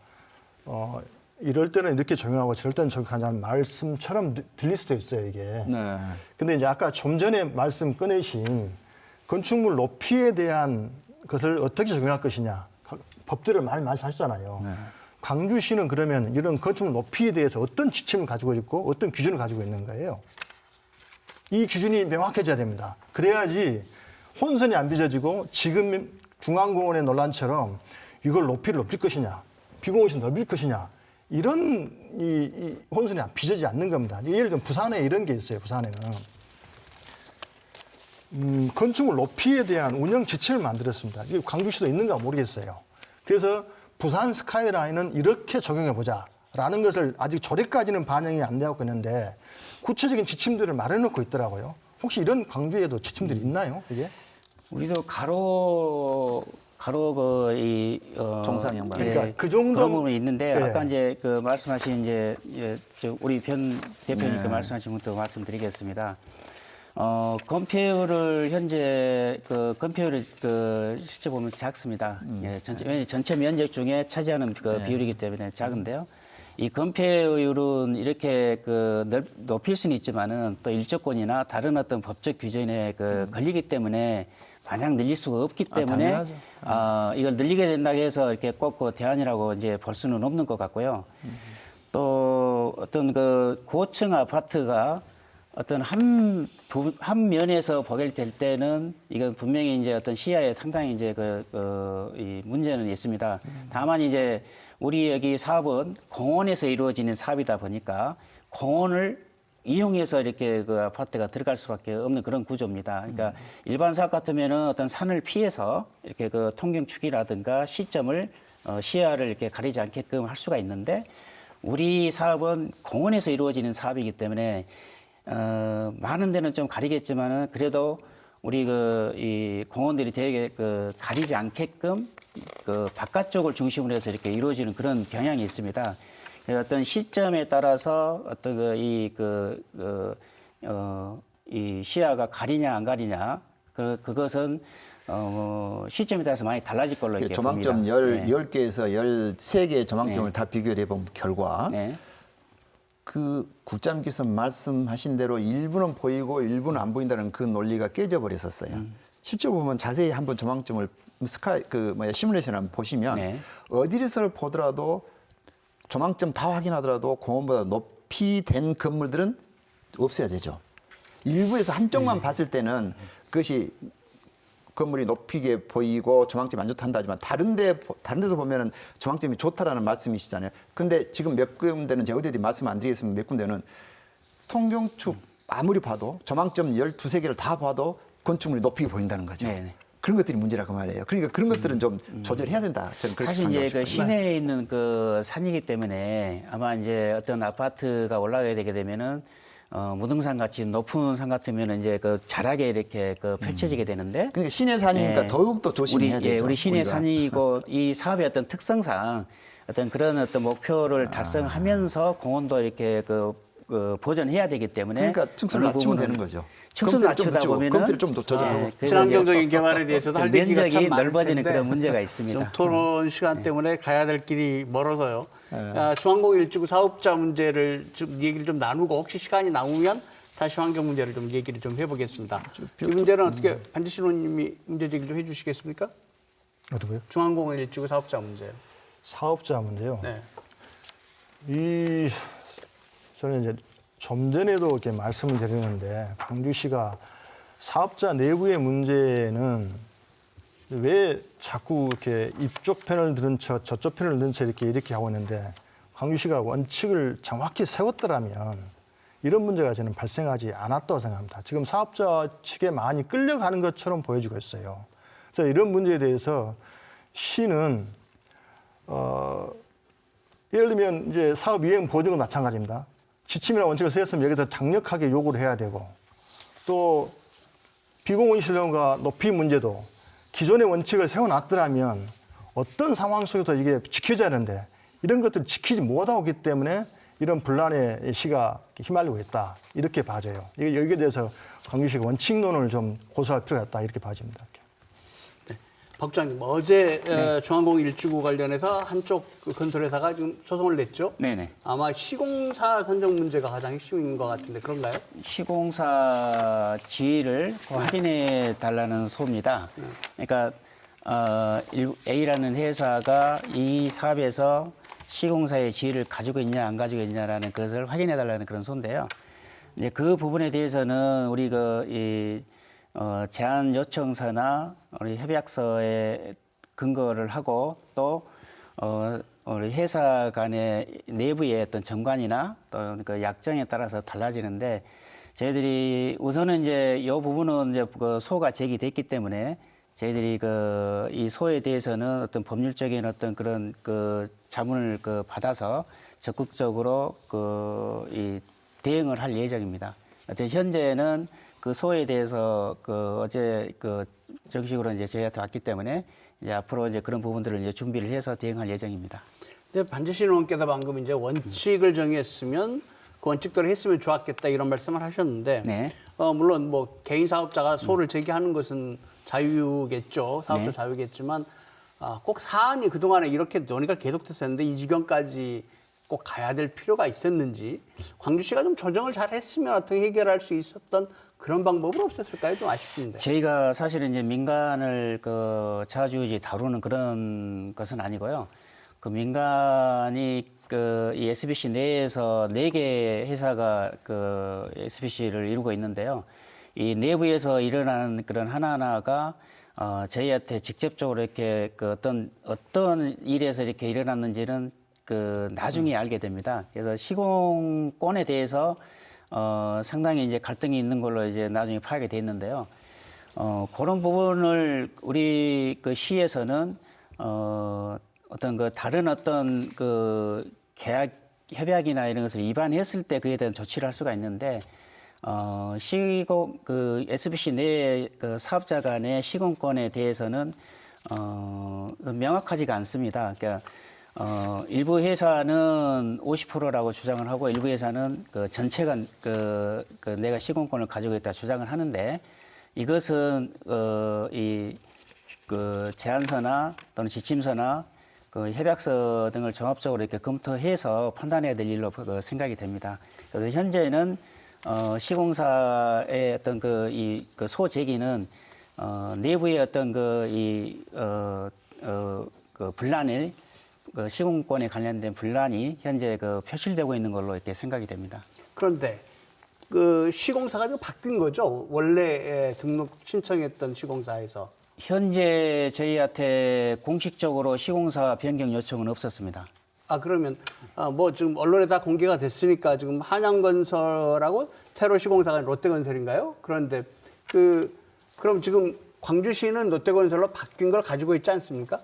이럴 때는 이렇게 적용하고 저럴 때는 적용하자는 말씀처럼 들릴 수도 있어요, 이게. 네. 근데 이제 아까 좀 전에 말씀 꺼내신 건축물 높이에 대한 것을 어떻게 적용할 것이냐. 법들을 많이 말씀하셨잖아요. 네. 광주시는 그러면 이런 건축물 높이에 대해서 어떤 지침을 가지고 있고 어떤 기준을 가지고 있는 거예요. 이 기준이 명확해져야 됩니다. 그래야지 혼선이 안 빚어지고 지금 중앙공원의 논란처럼 이걸 높이를 높일 것이냐, 비공원시 넓힐 것이냐 이런 이 혼선이 빚어지지 않는 겁니다. 예를 들면 부산에 이런 게 있어요. 부산에는 건축물 높이에 대한 운영 지침을 만들었습니다. 이게 광주시도 있는가 모르겠어요. 그래서 부산 스카이라인은 이렇게 적용해 보자라는 것을 아직 조례까지는 반영이 안 되고 있는데 구체적인 지침들을 마련해놓고 있더라고요. 혹시 이런 광주에도 지침들이 있나요? 이게? 우리도 정상형 방향. 그러니까 그 정도 그런 부분이 있는데 네. 아까 이제 말씀하신 우리 변 대표님께 말씀하신 것도 말씀드리겠습니다. 건폐율을 현재 건폐율이 실제 보면 작습니다. 예, 전체 면적 중에 차지하는 비율이기 때문에 작은데요. 이 건폐율은 이렇게 높일 수는 있지만은 또 일조권이나 다른 어떤 법적 규정에 걸리기 때문에 마냥 늘릴 수가 없기 때문에 이걸 늘리게 된다고 해서 이렇게 꼭 대안이라고 이제 볼 수는 없는 것 같고요. 또 어떤 고층 아파트가 어떤 한 면에서 보게 될 때는 이건 분명히 이제 어떤 시야에 상당히 이제 이 문제는 있습니다. 다만 이제 우리 여기 사업은 공원에서 이루어지는 사업이다 보니까 공원을 이용해서 이렇게 그 아파트가 들어갈 수밖에 없는 그런 구조입니다. 그러니까 일반 사업 같으면은 어떤 산을 피해서 이렇게 그 통경축이라든가 시점을 시야를 이렇게 가리지 않게끔 할 수가 있는데 우리 사업은 공원에서 이루어지는 사업이기 때문에 많은 데는 좀 가리겠지만은 그래도 우리 이 공원들이 되게 가리지 않게끔 그 바깥쪽을 중심으로 해서 이렇게 이루어지는 그런 경향이 있습니다. 어떤 시점에 따라서 어떤 이 시야가 가리냐 안 가리냐 그것은 시점에 따라서 많이 달라질 걸로 이렇게 조망점 봅니다. 10개에서 13개의 조망점을 다 비교를 해본 결과 네. 그 국장님께서 말씀하신 대로 일부는 보이고 일부는 안 보인다는 그 논리가 깨져버렸었어요. 실제로 보면 자세히 한번 조망점을 시뮬레이션을 한번 보시면 네. 어디를 보더라도 조망점 다 확인하더라도 공원보다 높이 된 건물들은 없어야 되죠. 일부에서 한쪽만 봤을 때는 그것이 건물이 높이게 보이고 조망점이 안 좋다 한다 하지만 다른 데서 보면은 조망점이 좋다라는 말씀이시잖아요. 근데 지금 몇 군데는 제가 어디 말씀 안 드리겠으면 몇 군데는 통경축 아무리 봐도 조망점 12개를 다 봐도 건축물이 높이 보인다는 거죠. 네네. 그런 것들이 문제라고 말이에요. 그러니까 그런 것들은 좀 조절해야 된다. 저는 그렇게 사실 이제 생각하고 그 싶어요. 시내에 있는 그 산이기 때문에 아마 이제 어떤 아파트가 올라가게 되게 되면은 무등산 같이 높은 산 같으면 이제 그 자락에 이렇게 펼쳐지게 되는데. 그러니까 시내 산이니까 예, 더욱 더 조심해야 되죠. 우리 시내 우리가. 산이고 이 사업의 어떤 특성상 어떤 그런 어떤 목표를 달성하면서 공원도 이렇게 보존해야 되기 때문에 그러니까 층수를 어느 낮추면 부분은 되는 거죠. 층수 낮추다 보면은 검토를 좀 더 조절하고. 예, 그래서 친환경적인 이제 개발에 대해서도 할 얘기가 면적이 참 많을 넓어지는 텐데 그런 문제가 좀 있습니다. 토론 시간 때문에 가야 될 길이 멀어서요. 중앙공 일지구 사업자 문제를 좀 얘기를 좀 나누고 혹시 시간이 남으면 다시 환경 문제를 좀 얘기를 좀 해보겠습니다. 이 문제는 어떻게 반지신 의원님이 문제 제기 좀 해주시겠습니까? 어떻고요? 중앙공 일지구 사업자 문제요. 사업자 문제요. 네. 저는 이제 좀 전에도 이렇게 말씀을 드렸는데 광주시가 사업자 내부의 문제는 왜 자꾸 이렇게 이쪽 편을 들은 저쪽 편을 들은 이렇게 하고 있는데 광주시가 원칙을 정확히 세웠더라면 이런 문제가 저는 발생하지 않았다고 생각합니다. 지금 사업자 측에 많이 끌려가는 것처럼 보여지고 있어요. 그래서 이런 문제에 대해서 시는 예를 들면 이제 사업 이행 보증은 마찬가지입니다. 지침이나 원칙을 세웠으면 여기다 강력하게 요구를 해야 되고 또 비공원 실용과 높이 문제도 기존의 원칙을 세워놨더라면 어떤 상황 속에서 이게 지켜져야 하는데 이런 것들을 지키지 못하고 있기 때문에 이런 분란의 시가 휘말리고 있다. 이렇게 봐져요. 여기에 대해서 광주시가 원칙론을 좀 고수할 필요가 있다. 이렇게 봐집니다. 박 부장님, 어제 중앙공 일지구 관련해서 한쪽 건설회사가 지금 소송을 냈죠? 네네. 아마 시공사 선정 문제가 가장 핵심인 것 같은데 그런가요? 시공사 지위를 확인해 달라는 소입니다. 그러니까 A라는 회사가 이 사업에서 시공사의 지위를 가지고 있냐 안 가지고 있냐라는 것을 확인해 달라는 그런 소인데요. 이제 그 부분에 대해서는 우리 제안 요청서나 우리 협약서에 근거를 하고 또 우리 회사 간의 내부의 어떤 정관이나 또 그 약정에 따라서 달라지는데 저희들이 우선은 이제 이 부분은 이제 그 소가 제기됐기 때문에 저희들이 이 소에 대해서는 어떤 법률적인 어떤 그런 자문을 받아서 적극적으로 이 대응을 할 예정입니다. 어떤 현재는 그 소에 대해서 어제 정식으로 이제 저희한테 왔기 때문에 이제 앞으로 이제 그런 부분들을 이제 준비를 해서 대응할 예정입니다. 근데 반지신 의원께서 방금 이제 원칙을 정했으면 그 원칙대로 했으면 좋았겠다 이런 말씀을 하셨는데 네. 물론 뭐 개인 사업자가 소를 제기하는 것은 자유겠죠. 사업자 네. 자유겠지만 꼭 사안이 그동안에 이렇게 논의가 계속됐었는데 이 지경까지 꼭 가야 될 필요가 있었는지 광주시가 좀 조정을 잘 했으면 어떻게 해결할 수 있었던 그런 방법은 없었을까요? 좀 아쉽습니다. 저희가 사실은 이제 민간을 자주지 다루는 그런 것은 아니고요. 그 민간이 이 SBC 내에서 4개 회사가 그 SBC를 이루고 있는데요. 이 내부에서 일어나는 그런 하나하나가 저희한테 직접적으로 이렇게 그 어떤 일에서 이렇게 일어났는지는 그 나중에 알게 됩니다. 그래서 시공권에 대해서 상당히 이제 갈등이 있는 걸로 이제 나중에 파악이 돼 있는데요. 그런 부분을 우리 그 시에서는 어떤 그 다른 어떤 그 계약 협약이나 이런 것을 위반했을 때 그에 대한 조치를 할 수가 있는데 시공 그 SBC 내 그 사업자 간의 시공권에 대해서는 명확하지가 않습니다. 그러니까 일부 회사는 50%라고 주장을 하고 일부 회사는 그 전체가 그 내가 시공권을 가지고 있다 주장을 하는데 이것은 이 그 제안서나 또는 지침서나 그 협약서 등을 종합적으로 이렇게 검토해서 판단해야 될 일로 생각이 됩니다. 그래서 현재는 시공사의 어떤 그 소제기는 내부의 어떤 그 분란을 그 시공권에 관련된 분란이 현재 그 표출되고 있는 걸로 이렇게 생각이 됩니다. 그런데 그 시공사가 지금 바뀐 거죠? 원래 등록 신청했던 시공사에서. 현재 저희한테 공식적으로 시공사 변경 요청은 없었습니다. 아, 그러면 뭐 지금 언론에 다 공개가 됐으니까 지금 한양건설하고 새로 시공사가 롯데건설인가요? 그런데 그럼 지금 광주시는 롯데건설로 바뀐 걸 가지고 있지 않습니까?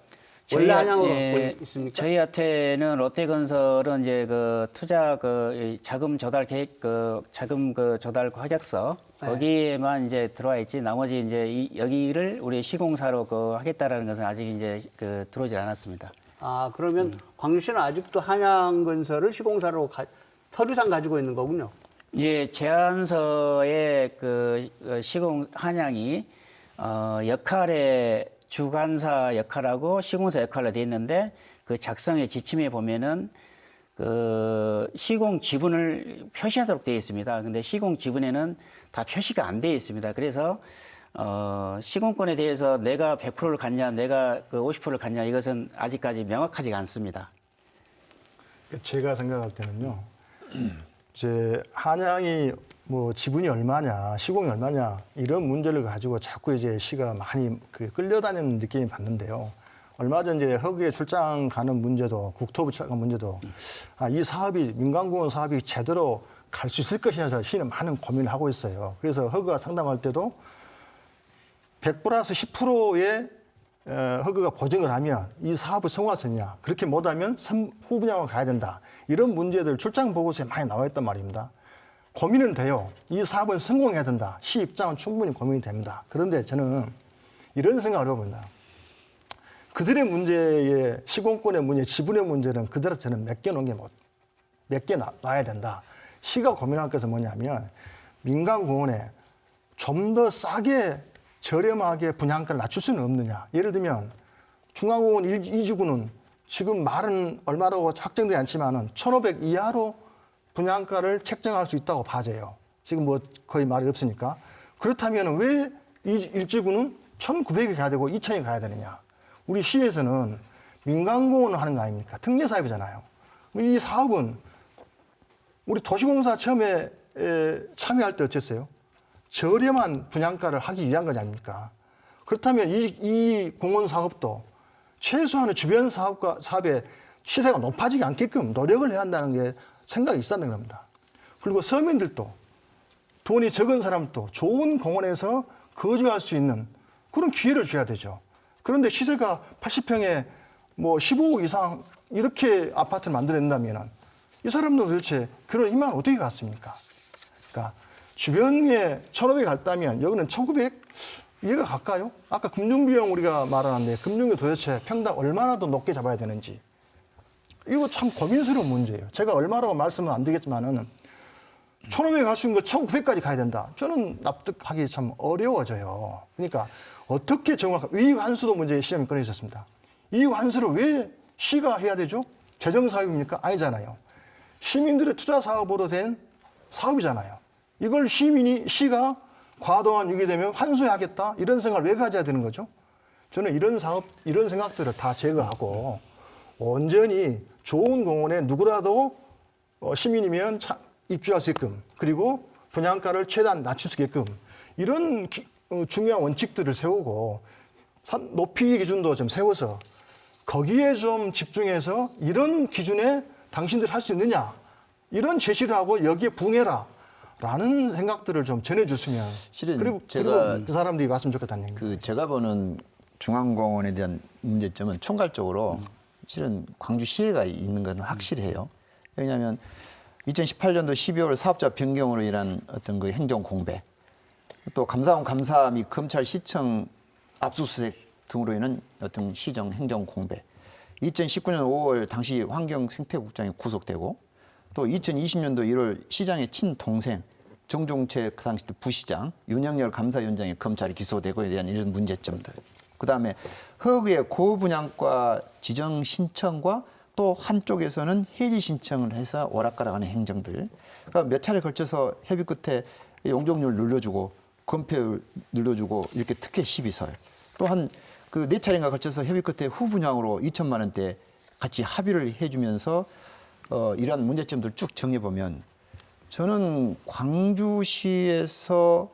원래 한양으로 있습니까? 저희한테는 롯데건설은 이제 그 투자 그 자금 조달 계획 자금 조달 확약서 거기에만 이제 들어와 있지 나머지 이제 여기를 우리 시공사로 하겠다라는 것은 아직 이제 들어오질 않았습니다. 아, 그러면 광주시는 아직도 한양건설을 시공사로 서류상 가지고 있는 거군요. 예, 제안서에 시공 한양이 역할에 주관사 역할하고 시공사 역할로 되어 있는데 그 작성의 지침에 보면은 그 시공 지분을 표시하도록 되어 있습니다. 근데 시공 지분에는 다 표시가 안 되어 있습니다. 그래서 시공권에 대해서 내가 100%를 갖냐, 내가 그 50%를 갖냐 이것은 아직까지 명확하지가 않습니다. 제가 생각할 때는요. 이제 한양이 뭐 지분이 얼마냐, 시공이 얼마냐 이런 문제를 가지고 자꾸 이제 시가 많이 끌려다니는 느낌이 받는데요. 얼마 전 이제 허그에 출장 가는 문제도 국토부 출장 가는 문제도 이 사업이 민간공원 사업이 제대로 갈 수 있을 것이냐 시는 많은 고민을 하고 있어요. 그래서 허그가 상담할 때도 100 플러스 10%의 허그가 보증을 하면 이 사업을 성공할 수 있냐, 그렇게 못하면 후분양으로 가야 된다. 이런 문제들 출장 보고서에 많이 나와 있단 말입니다. 고민은 돼요. 이 사업은 성공해야 된다. 시 입장은 충분히 고민이 됩니다. 그런데 저는 이런 생각을 해봅니다. 그들의 문제에 시공권의 문제, 지분의 문제는 그대로 저는 몇 개 놔야 된다. 시가 고민할 것은 뭐냐면 민간공원에 좀 더 싸게 저렴하게 분양가를 낮출 수는 없느냐. 예를 들면 중앙공원 2주구는 지금 말은 얼마라고 확정되지 않지만은 1,500 이하로 분양가를 책정할 수 있다고 봐져요. 지금 뭐 거의 말이 없으니까. 그렇다면 왜 1지구는 1,900이 가야 되고 2,000이 가야 되느냐. 우리 시에서는 민간공원을 하는 거 아닙니까? 특례사업이잖아요. 이 사업은 우리 도시공사 처음에 참여할 때 어땠어요? 저렴한 분양가를 하기 위한 거지 아닙니까? 그렇다면 이 공원 사업도 최소한의 주변 사업의 시세가 높아지지 않게끔 노력을 해야 한다는 게 생각이 있었는 겁니다. 그리고 서민들도 돈이 적은 사람도 좋은 공원에서 거주할 수 있는 그런 기회를 줘야 되죠. 그런데 시세가 80평에 뭐 15억 이상 이렇게 아파트를 만들어낸다면 이 사람들 도대체 그런 희망을 어떻게 갖습니까? 그러니까 주변에 1,500이 갔다면 여기는 1,900 이해가 갈까요? 아까 금융비용 우리가 말하는데 금융비 도대체 평당 얼마나 더 높게 잡아야 되는지 이거 참 고민스러운 문제예요. 제가 얼마라고 말씀은 안 드리겠지만은 1,500 갈 수 있는 걸 1,900까지 가야 된다. 저는 납득하기 참 어려워져요. 그러니까 어떻게 정확하게 이익 환수도 문제 시험이 꺼내 있었습니다. 이익 환수를 왜 시가 해야 되죠? 재정 사업입니까? 아니잖아요. 시민들의 투자 사업으로 된 사업이잖아요. 이걸 시가 과도한 유익이 되면 환수해야겠다 이런 생각을 왜 가져야 되는 거죠? 저는 이런 생각들을 다 제거하고 온전히 좋은 공원에 누구라도 시민이면 입주할 수 있게끔 그리고 분양가를 최대한 낮출 수 있게끔 이런 중요한 원칙들을 세우고 높이 기준도 좀 세워서 거기에 좀 집중해서 이런 기준에 당신들 할 수 있느냐 이런 제시를 하고 여기에 부응해라 라는 생각들을 좀 전해줬으면 실은 그리고 그 사람들이 왔으면 좋겠다는 얘기입니다. 제가 보는 중앙공원에 대한 문제점은 총괄적으로 실은 광주시에가 있는 건 확실해요. 왜냐하면 2018년도 12월 사업자 변경으로 인한 어떤 그 행정 공백, 또 감사원 감사 및 검찰 시청 압수수색 등으로 인한 어떤 시정 행정 공백, 2019년 5월 당시 환경생태국장이 구속되고 또 2020년도 1월 시장의 친동생 정종채 그 당시 부시장 윤영열 감사위원장이 검찰에 기소되고에 대한 이런 문제점들, 그다음에 허그의 고분양가 지정 신청과 또 한쪽에서는 해지 신청을 해서 오락가락하는 행정들, 그러니까 몇 차례 걸쳐서 협의 끝에 용적률 늘려주고 건폐율 늘려주고 이렇게 특혜 시비설, 또 한 그 네 차례인가 걸쳐서 협의 끝에 후분양으로 2천만 원대 같이 합의를 해주면서 이러한 문제점들 쭉 정해 보면 저는 광주시에서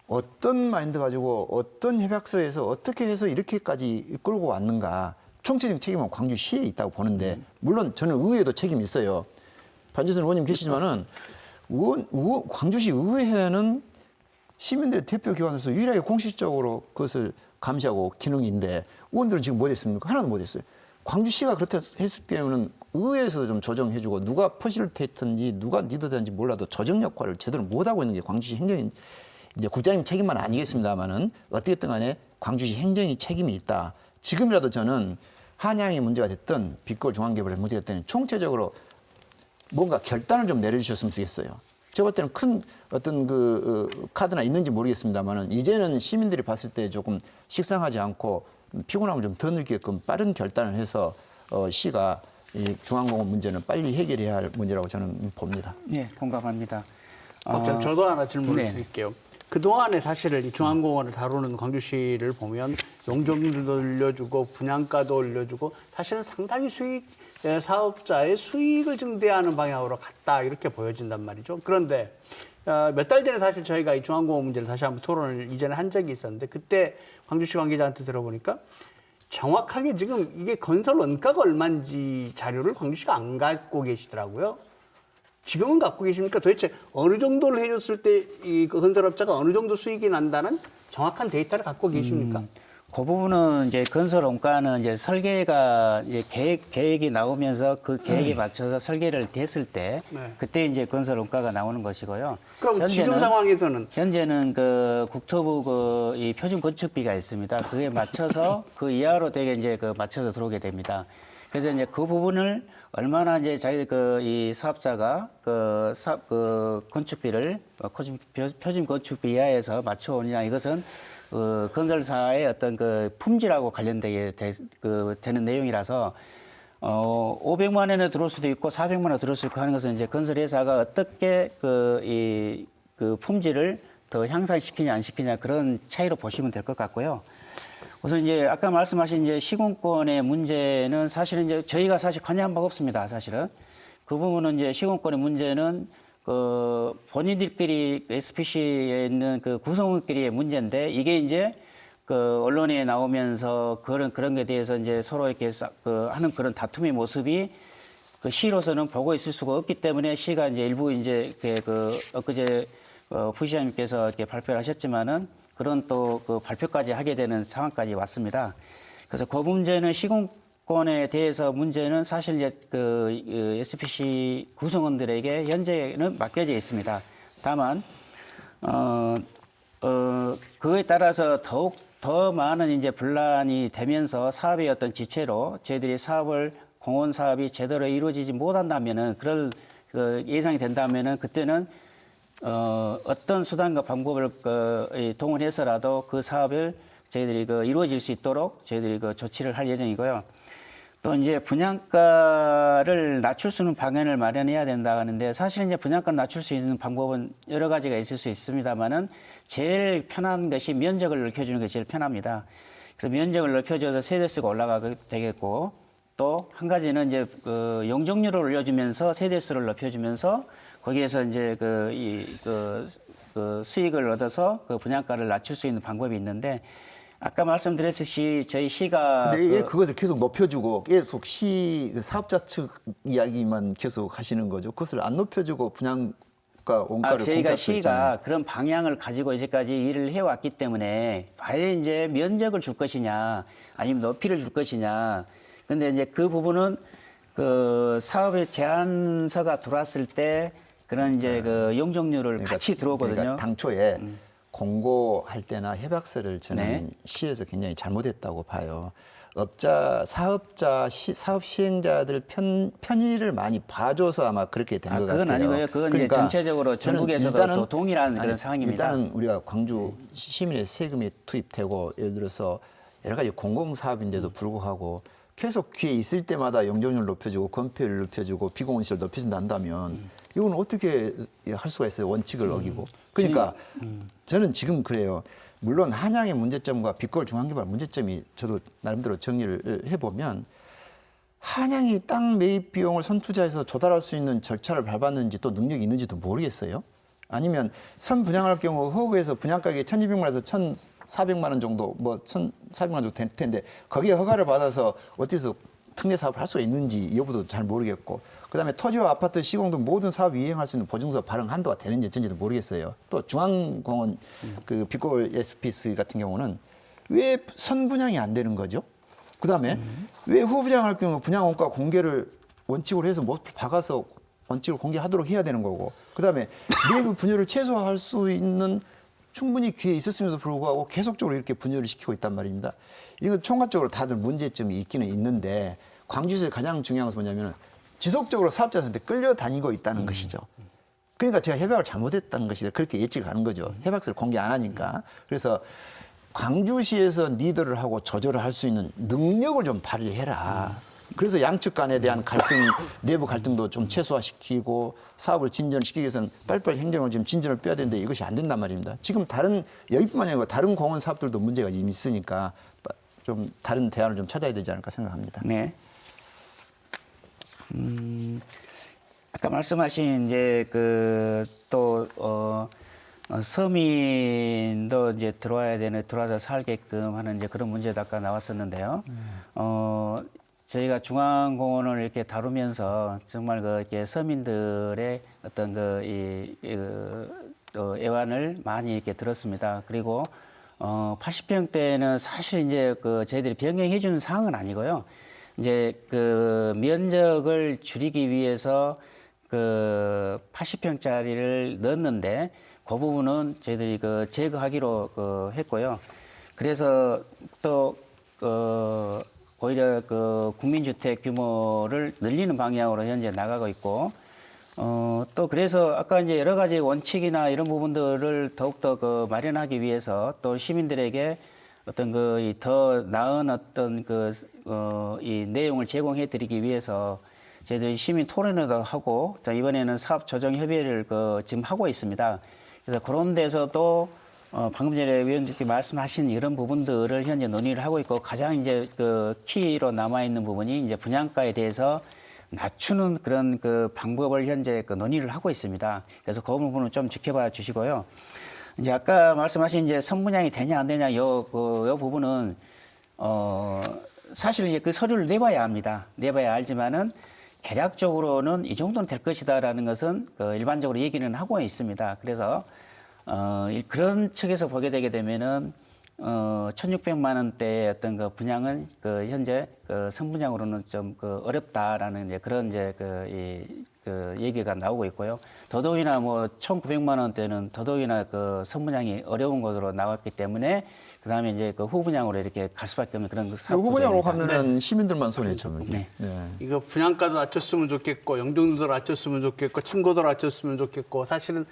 어떤 마인드 가지고 어떤 협약서에서 어떻게 해서 이렇게까지 끌고 왔는가, 총체적 책임은 광주시에 있다고 보는데, 물론 저는 의회도 책임이 있어요. 반지선 의원님 계시지만은 광주시 의회는 시민들의 대표 기관으로서 유일하게 공식적으로 그것을 감시하고 기능인데 의원들은 지금 뭐 됐습니까? 하나도 못 했어요. 광주시가 그렇다 했을 때는 의회에서도 좀 조정해주고 누가 퍼실테이터인지 누가 리더자인지 몰라도 조정 역할을 제대로 못하고 있는 게 광주시 행정인, 이제 국장님 책임만 아니겠습니다만은 어떻게든 간에 광주시 행정이 책임이 있다. 지금이라도 저는 한양이 문제가 됐든 빛골 중앙개발의 문제가 됐든 총체적으로 뭔가 결단을 좀 내려주셨으면 좋겠어요. 제가 볼 때는 큰 어떤 카드나 있는지 모르겠습니다만은 이제는 시민들이 봤을 때 조금 식상하지 않고 피곤함을 좀 더 느끼게끔 빠른 결단을 해서 시가 이 중앙공원 문제는 빨리 해결해야 할 문제라고 저는 봅니다. 네, 공감합니다. 저도 하나 질문을 네. 드릴게요. 그동안에 사실 이 중앙공원을 다루는 광주시를 보면 용적률도 올려주고 분양가도 올려주고 사실은 상당히 사업자의 수익을 증대하는 방향으로 갔다 이렇게 보여진단 말이죠. 그런데 몇 달 전에 사실 저희가 이 중앙공원 문제를 다시 한번 토론을 이전에 한 적이 있었는데 그때 광주시 관계자한테 들어보니까 정확하게 지금 이게 건설 원가가 얼마인지 자료를 광주시가 안 갖고 계시더라고요. 지금은 갖고 계십니까? 도대체 어느 정도를 해줬을 때 이 건설업자가 어느 정도 수익이 난다는 정확한 데이터를 갖고 계십니까? 그 부분은 이제 건설 원가는 이제 설계가 이제 계획이 나오면서 그 계획에 맞춰서 설계를 됐을 때 네. 그때 이제 건설 원가가 나오는 것이고요. 그럼 지금 상황에서는 현재는 그 국토부 이 표준 건축비가 있습니다. 그에 맞춰서 그 이하로 되게 이제 맞춰서 들어오게 됩니다. 그래서 이제 그 부분을 얼마나 이제 저희 이 사업자가 건축비를 표준 건축비 이하에서 맞춰오느냐, 이것은 건설사의 어떤 품질하고 관련되게 되는 내용이라서 500만 원에 들어올 수도 있고 400만 원에 들어올 수도 있고 하는 것은 이제 건설회사가 어떻게 이 품질을 더 향상시키냐 안 시키냐 그런 차이로 보시면 될 것 같고요. 우선 이제 아까 말씀하신 이제 시공권의 문제는 사실은 이제 저희가 사실 관여한 바가 없습니다. 사실은 그 부분은 이제 시공권의 문제는 본인들끼리 SPC에 있는 구성원끼리의 문제인데 이게 이제 언론에 나오면서 그런 게 대해서 이제 서로 이렇게 하는 그런 다툼의 모습이 시로서는 보고 있을 수가 없기 때문에 시가 이제 일부 이제 엊그제 부시장님께서 이렇게 발표를 하셨지만은 그런 또 발표까지 하게 되는 상황까지 왔습니다. 그래서 그 문제는 시공권에 대해서 문제는 사실 이제 SPC 구성원들에게 현재는 맡겨져 있습니다. 다만 그에 따라서 더욱 더 많은 이제 분란이 되면서 사업의 어떤 지체로 저희들이 공원 사업이 제대로 이루어지지 못한다면은 그럴 예상이 된다면은 그때는 어떤 수단과 방법을 동원해서라도 그 사업을 저희들이 이루어질 수 있도록 저희들이 조치를 할 예정이고요. 또 이제 분양가를 낮출 수 있는 방안을 마련해야 된다 하는데 사실 이제 분양가를 낮출 수 있는 방법은 여러 가지가 있을 수 있습니다만은 제일 편한 것이 면적을 넓혀주는 게 제일 편합니다. 그래서 면적을 넓혀줘서 세대수가 올라가게 되겠고 또 한 가지는 이제 그 용적률을 올려주면서 세대수를 높여주면서 거기에서 이제 그 수익을 얻어서 그 분양가를 낮출 수 있는 방법이 있는데 아까 말씀드렸듯이 저희 시가 근데 그것을 계속 높여주고 계속 사업자 측 이야기만 계속 하시는 거죠. 그것을 안 높여주고 분양가 원가를 저희가 공개할 수 시가 있잖아요. 그런 방향을 가지고 이제까지 일을 해왔기 때문에 과연 이제 면적을 줄 것이냐 아니면 높이를 줄 것이냐. 근데 이제 그 부분은 그 사업의 제안서가 들어왔을 때 그런 이제 그 용적률을 같이 들어오거든요. 그러니까 당초에 공고할 때나 협약서를 저는 네. 시에서 굉장히 잘못했다고 봐요. 사업자, 사업 시행자들 편의를 많이 봐줘서 아마 그렇게 된 것 같아요. 그건 아니고요. 그건 이제 전체적으로 전국에서도 또 동일한 그런 상황입니다. 일단은 우리가 광주 시민의 세금이 투입되고 예를 들어서 여러 가지 공공사업인데도 불구하고 계속 기회 있을 때마다 용적률 높여주고 건폐율 높여주고 비공원시설 높여준다 한다면 이건 어떻게 할 수가 있어요? 원칙을 어기고. 그러니까 저는 지금 그래요. 물론 한양의 문제점과 빛거울 중앙개발 문제점이 저도 나름대로 정리를 해보면 한양이 땅 매입 비용을 선투자해서 조달할 수 있는 절차를 밟았는지 또 능력이 있는지도 모르겠어요. 아니면 선 분양할 경우 허구에서 분양가격이 1,200만 원에서 1,400만 원 정도, 뭐 1,400만 원 정도 될 텐데 거기에 허가를 받아서 어디서 특례 사업을 할 수가 있는지 여부도 잘 모르겠고, 그다음에 토지와 아파트 시공등 모든 사업이 이행할 수 있는 보증서 발행 한도가 되는지 어쩐지도 모르겠어요. 또 중앙공원 그 빛거울 SPC 같은 경우는 왜 선분양이 안 되는 거죠? 그다음에 왜 후분양할 경우 분양 원가 공개를 원칙으로 해서 못 박아서 원칙을 공개하도록 해야 되는 거고, 그다음에 내부 분열을 최소화할 수 있는 충분히 기회 있었음에도 불구하고 계속적으로 이렇게 분열을 시키고 있단 말입니다. 이건 총괄적으로 다들 문제점이 있기는 있는데 광주시에서 가장 중요한 것은 뭐냐면 지속적으로 사업자한테 끌려다니고 있다는 것이죠. 그러니까 제가 협약을 잘못했다는 것이죠. 그렇게 예측을 하는 거죠. 협약서를 공개 안 하니까. 그래서 광주시에서 리더를 하고 조절을 할 수 있는 능력을 좀 발휘해라. 그래서 양측 간에 대한 갈등, 내부 갈등도 좀 최소화시키고 사업을 진전시키기 위해서는 빨리빨리 행정을 좀 진전을 빼야 되는데 이것이 안 된단 말입니다. 지금 여기뿐만 아니고 다른 공원 사업들도 문제가 이미 있으니까 좀 다른 대안을 좀 찾아야 되지 않을까 생각합니다. 네. 아까 말씀하신 이제 서민도 이제 들어와서 살게끔 하는 이제 그런 문제도 아까 나왔었는데요. 저희가 중앙공원을 이렇게 다루면서 정말 이렇게 서민들의 어떤 애환을 많이 이렇게 들었습니다. 그리고 80평대는 사실 이제 저희들이 변경해 주는 사항은 아니고요. 이제 면적을 줄이기 위해서 80평짜리를 넣었는데 그 부분은 저희들이 제거하기로 했고요. 그래서 또 오히려 국민주택 규모를 늘리는 방향으로 현재 나가고 있고, 또 그래서 아까 이제 여러 가지 원칙이나 이런 부분들을 더욱더 마련하기 위해서 또 시민들에게 어떤 더 나은 어떤 이 내용을 제공해 드리기 위해서 저희들이 시민 토론회도 하고, 자, 이번에는 사업 조정 협의회를 지금 하고 있습니다. 그래서 그런 데서도 방금 전에 위원님께 말씀하신 이런 부분들을 현재 논의를 하고 있고, 가장 이제 키로 남아 있는 부분이 이제 분양가에 대해서 낮추는 그런 방법을 현재 논의를 하고 있습니다. 그래서 그 부분은 좀 지켜봐 주시고요. 이제 아까 말씀하신 이제 선분양이 되냐 안 되냐 요 부분은 사실 이제 서류를 내봐야 합니다. 내봐야 알지만은 개략적으로는 이 정도는 될 것이다라는 것은 일반적으로 얘기는 하고 있습니다. 그래서 그런 측에서 보게 되게 되면은 1,600만 원대의 어떤 분양은 현재 선분양으로는 좀 어렵다라는 이제 그런 이제 얘기가 나오고 있고요. 더더욱이나 1,900만 원대는 더더욱이나 선분양이 어려운 것으로 나왔기 때문에 그다음에 이제 후분양으로 이렇게 갈 수밖에 없는 그런 사업 후분양으로 구조입니다. 가면은 시민들만 손해죠. 네. 이거 분양가도 낮췄으면 좋겠고 용적률도 낮췄으면 좋겠고 층고도 낮췄으면 좋겠고 사실은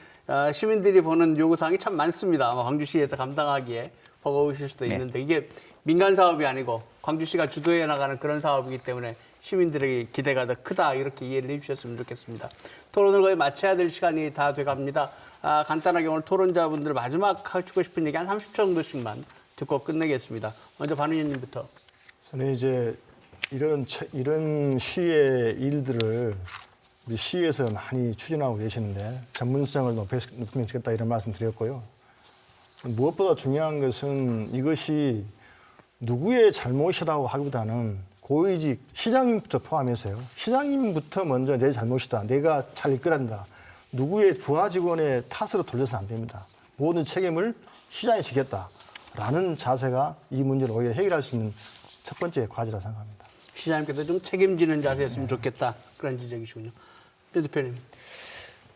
시민들이 보는 요구사항이 참 많습니다. 아마 광주시에서 감당하기에 버거우실 수도 있는데 이게 민간 사업이 아니고 광주시가 주도해 나가는 그런 사업이기 때문에 시민들에게 기대가 더 크다 이렇게 이해를 해주셨으면 좋겠습니다. 토론을 거의 마쳐야 될 시간이 다 돼갑니다. 간단하게 오늘 토론자분들 마지막 하시고 싶은 얘기 한 30초 정도씩만 듣고 끝내겠습니다. 먼저 반 의원님부터. 저는 이제 이런 시의 일들을 우리 시에서 많이 추진하고 계시는데 전문성을 높이면 좋겠다 이런 말씀 드렸고요. 무엇보다 중요한 것은 이것이 누구의 잘못이라고 하기보다는 고위직 시장님부터 포함해서요. 시장님부터 먼저 내 잘못이다. 내가 잘 이끌어낸다. 누구의 부하 직원의 탓으로 돌려서는 안 됩니다. 모든 책임을 시장이 지겠다라는 자세가 이 문제를 오히려 해결할 수 있는 첫 번째 과제라고 생각합니다. 시장님께서 좀 책임지는 자세였으면 좋겠다. 그런 지적이시군요. 배 대표님.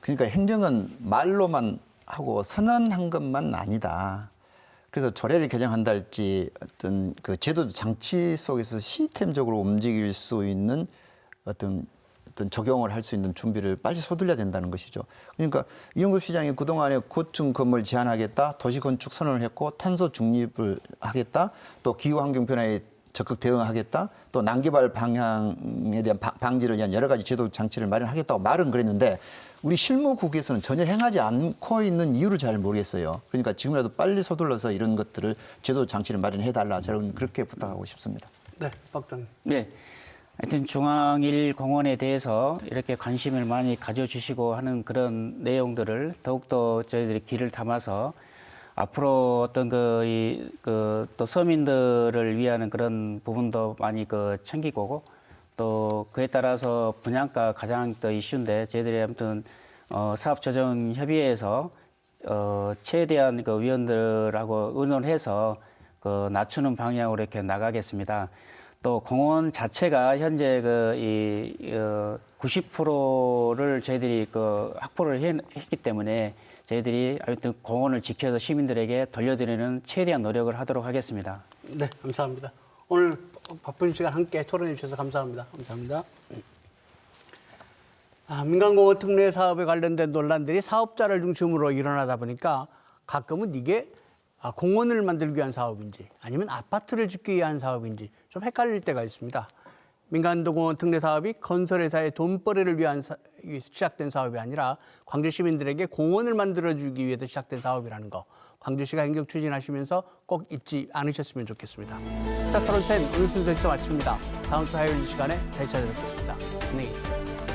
그러니까 행정은 말로만 하고 선언한 것만 아니다. 그래서 조례를 개정한다 할지 어떤 그 제도 장치 속에서 시스템적으로 움직일 수 있는 어떤 적용을 할 수 있는 준비를 빨리 서둘러야 된다는 것이죠. 그러니까 이용급 시장이 그동안에 고층 건물 제한하겠다, 도시건축 선언을 했고 탄소 중립을 하겠다, 또 기후환경 변화에 적극 대응하겠다, 또 난개발 방향에 대한 방지를 위한 여러 가지 제도 장치를 마련하겠다고 말은 그랬는데 우리 실무국에서는 전혀 행하지 않고 있는 이유를 잘 모르겠어요. 그러니까 지금이라도 빨리 서둘러서 이런 것들을 제도 장치를 마련해달라. 저는 그렇게 부탁하고 싶습니다. 네, 박장님. 네. 하여튼 중앙일 공원에 대해서 이렇게 관심을 많이 가져주시고 하는 그런 내용들을 더욱더 저희들이 귀를 담아서 앞으로 어떤 또 서민들을 위한 그런 부분도 많이 챙기고 또 그에 따라서 분양가 가장 더 이슈인데 저희들이 아무튼 사업조정협의회에서 최대한 위원들하고 의논해서 낮추는 방향으로 이렇게 나가겠습니다. 또 공원 자체가 현재 90%를 저희들이 확보를 했기 때문에 저희들이 아무튼 공원을 지켜서 시민들에게 돌려드리는 최대한 노력을 하도록 하겠습니다. 네, 감사합니다. 오늘 바쁜 시간 함께 토론해 주셔서 감사합니다. 감사합니다. 민간공원 특례 사업에 관련된 논란들이 사업자를 중심으로 일어나다 보니까 가끔은 이게 공원을 만들기 위한 사업인지 아니면 아파트를 짓기 위한 사업인지 좀 헷갈릴 때가 있습니다. 민간도공원 특례 사업이 건설회사의 돈벌이를 위한 시작된 사업이 아니라 광주 시민들에게 공원을 만들어주기 위해서 시작된 사업이라는 거 광주시가 행정 추진하시면서 꼭 잊지 않으셨으면 좋겠습니다. 스타트론10 오늘 순서 여기서 마칩니다. 다음 주 화요일 이 시간에 다시 찾아뵙겠습니다. 안녕히 계십시오.